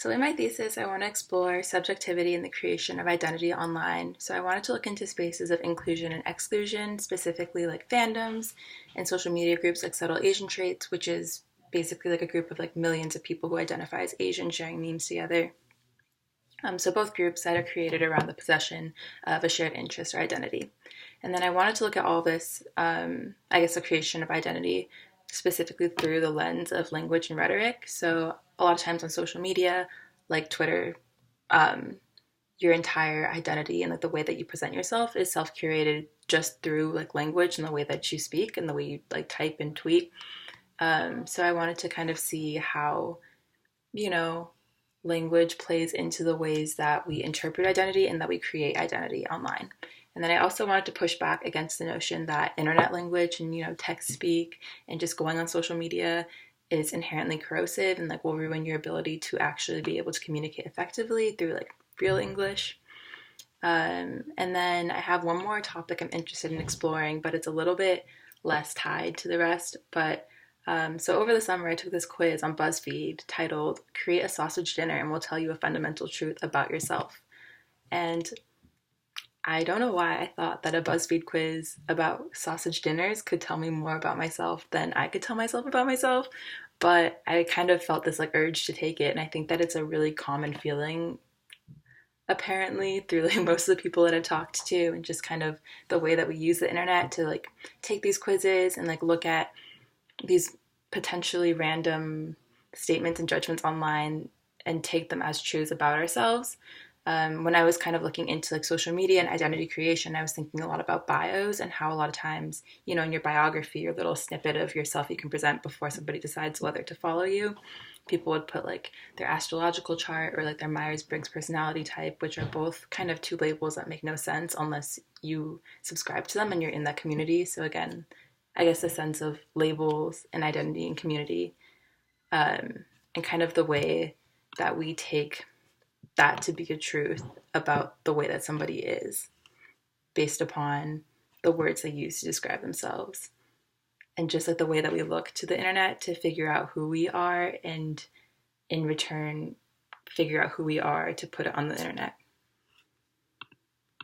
So in my thesis, I want to explore subjectivity in the creation of identity online. So I wanted to look into spaces of inclusion and exclusion, specifically like fandoms and social media groups like Subtle Asian Traits, which is basically like a group of like millions of people who identify as Asian sharing memes together. So both groups that are created around the possession of a shared interest or identity. And then I wanted to look at all this, the creation of identity specifically through the lens of language and rhetoric. So a lot of times on social media, like Twitter, um, your entire identity and like the way that you present yourself is self-curated just through like language and the way that you speak and the way you like type and tweet. So I wanted to kind of see how, you know, language plays into the ways that we interpret identity and that we create identity online. And then I also wanted to push back against the notion that internet language and, text speak and just going on social media is inherently corrosive and like will ruin your ability to actually be able to communicate effectively through like real English. And then I have one more topic I'm interested in exploring, but it's a little bit less tied to the rest. So over the summer, I took this quiz on BuzzFeed titled Create a Sausage Dinner and We'll Tell You a Fundamental Truth About Yourself. And I don't know why I thought that a BuzzFeed quiz about sausage dinners could tell me more about myself than I could tell myself about myself. But I kind of felt this like urge to take it. And I think that it's a really common feeling apparently through like most of the people that I've talked to and just kind of the way that we use the internet to like take these quizzes and like look at these potentially random statements and judgments online and take them as truths about ourselves. When I was kind of looking into like social media and identity creation, I was thinking a lot about bios and how a lot of times, in your biography, your little snippet of yourself you can present before somebody decides whether to follow you. People would put like their astrological chart or like their Myers-Briggs personality type, which are both kind of two labels that make no sense unless you subscribe to them and you're in that community. So again, I guess the sense of labels and identity and community, and kind of the way that we take that to be a truth about the way that somebody is based upon the words they use to describe themselves. And just like the way that we look to the internet to figure out who we are and in return figure out who we are to put it on the internet.